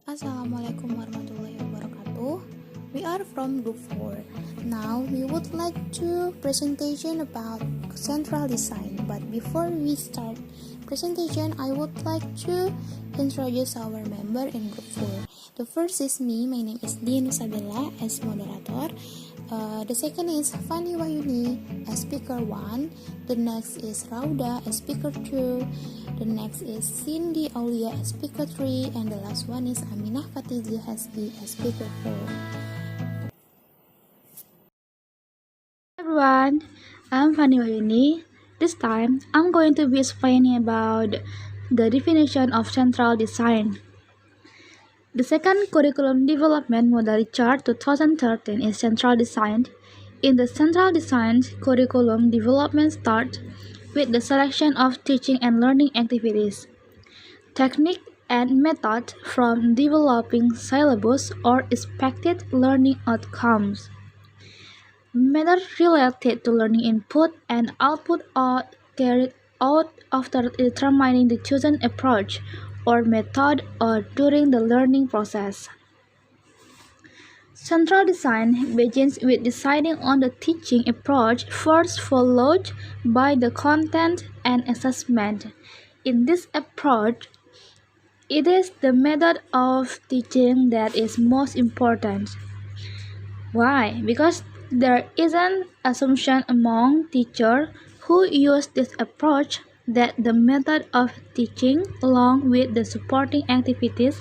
Assalamualaikum warahmatullahi wabarakatuh. We are from Group 4. Now we would like to presentation about central design. But before we start presentation, I would like to introduce our member in Group 4. The first is me. My name is Dian Isabella as moderator. The second is Fanny Wahyuni as speaker 1. The next is Rauda as speaker 2. The next is Cindy Aulia as speaker 3. And the last one is Aminah Fatizia Hasbi as speaker 4. Everyone, I'm Fanny Wahyuni. This time, I'm going to be explaining about the definition of central design. The second Curriculum Development Model Chart 2013 is central design. In the central design, curriculum development starts with the selection of teaching and learning activities, technique and method from developing syllabus or expected learning outcomes. Matters related to learning input and output are carried out after determining the chosen approach or method or during the learning process. Central design begins with deciding on the teaching approach, first followed by the content and assessment. In this approach, it is the method of teaching that is most important. Why? Because there is an assumption among teachers who use this approach that the method of teaching, along with the supporting activities,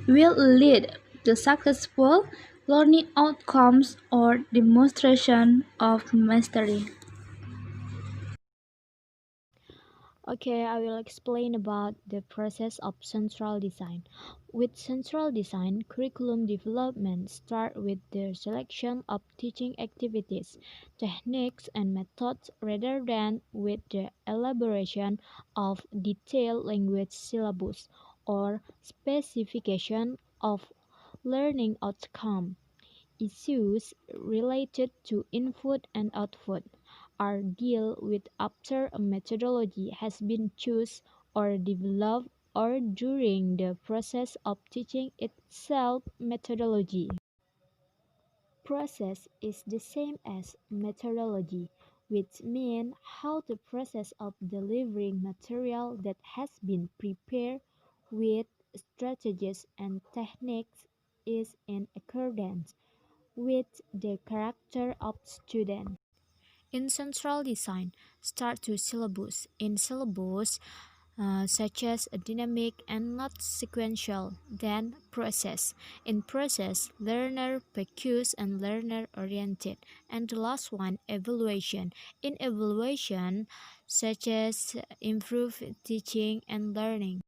will lead to successful learning outcomes or demonstration of mastery. Okay, I will explain about the process of central design. With central design, curriculum development starts with the selection of teaching activities, techniques, and methods rather than with the elaboration of detailed language syllabus or specification of learning outcome. Issues related to input and output are dealt with after a methodology has been chosen or developed or during the process of teaching itself. Methodology process is the same as methodology, which means how the process of delivering material that has been prepared with strategies and techniques is in accordance with the character of student. In central design, start to syllabus. In syllabus, such as a dynamic and not sequential, then process. In process, learner focused and learner oriented. And the last one, evaluation. In evaluation, such as improve teaching and learning.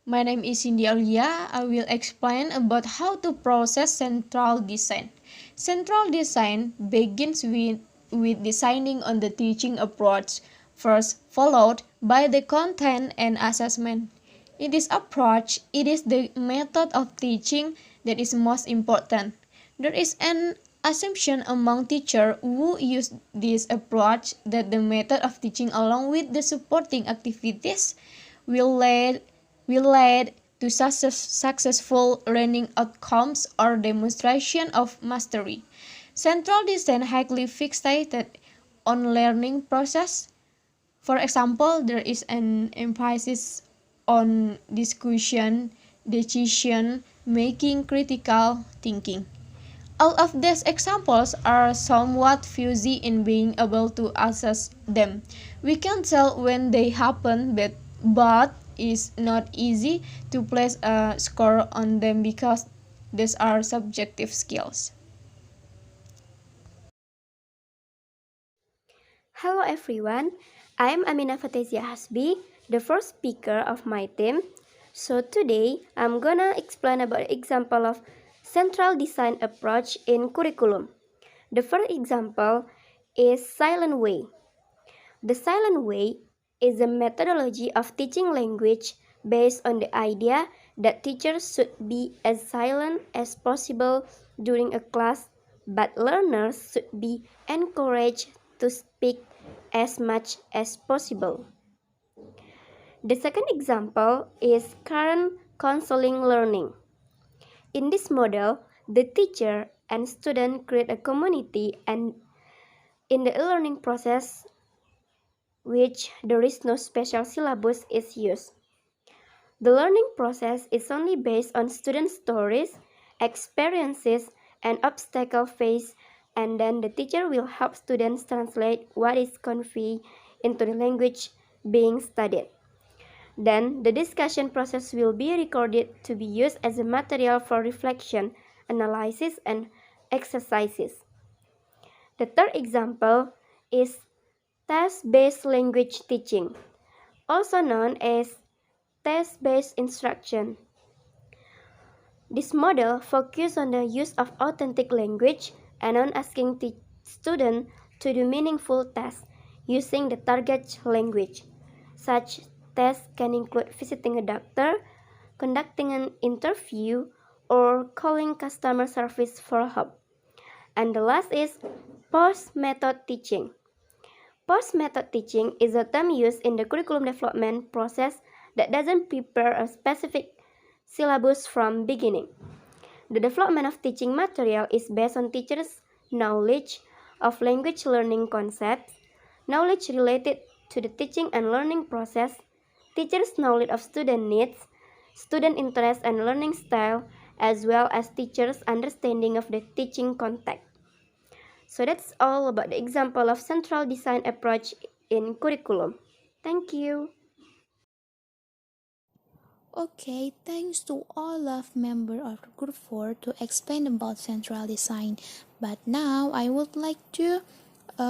My name is Cindy Aulia. I will explain about how to process central design. Central design begins with deciding on the teaching approach, first followed by the content and assessment. In this approach, it is the method of teaching that is most important. There is an assumption among teachers who use this approach that the method of teaching along with the supporting activities will lead to successful learning outcomes or demonstration of mastery. Central design highly fixated on learning process. For example, there is an emphasis on discussion, decision making, critical thinking. All of these examples are somewhat fuzzy in being able to assess them. We can tell when they happen, but it's not easy to place a score on them because these are subjective skills. Hello everyone, I'm Aminah Fatizia Hasbi, the first speaker of my team. So today, I'm gonna explain about example of central design approach in curriculum. The first example is Silent Way. The Silent Way is a methodology of teaching language based on the idea that teachers should be as silent as possible during a class, but learners should be encouraged to speak as much as possible. The second example is current counseling learning. In this model, the teacher and student create a community, and in the e-learning process, which there is no special syllabus is used. The learning process is only based on student stories, experiences, and obstacle faced, and then the teacher will help students translate what is conveyed into the language being studied. Then the discussion process will be recorded to be used as a material for reflection, analysis, and exercises. The third example is test-based language teaching, also known as test-based instruction. This model focuses on the use of authentic language and on asking students to do meaningful tasks using the target language. Such tests can include visiting a doctor, conducting an interview, or calling customer service for help. And the last is post-method teaching. Post-method teaching is a term used in the curriculum development process that doesn't prepare a specific syllabus from beginning. The development of teaching material is based on teachers' knowledge of language learning concepts, knowledge related to the teaching and learning process, teachers' knowledge of student needs, student interest and learning style, as well as teachers' understanding of the teaching context. So that's all about the example of central design approach in curriculum. Thank you. Okay, thanks to all of members of Group 4 to explain about central design. But now I would like to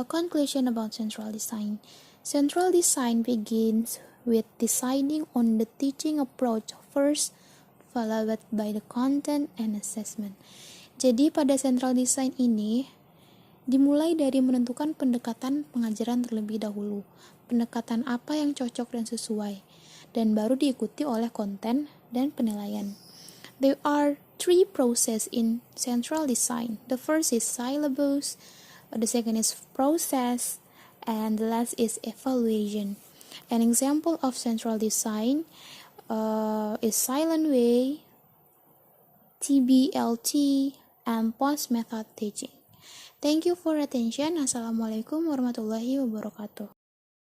conclusion about central design. Central design begins with deciding on the teaching approach first, followed by the content and assessment. Jadi pada central design ini dimulai dari menentukan pendekatan pengajaran terlebih dahulu. Pendekatan apa yang cocok dan sesuai, dan baru diikuti oleh konten dan penilaian. There are 3 processes in central design. The first is syllabus, the second is process, and the last is evaluation. An example of central design is silent way, TBLT, and post method teaching. Thank you for attention. Assalamualaikum warahmatullahi wabarakatuh.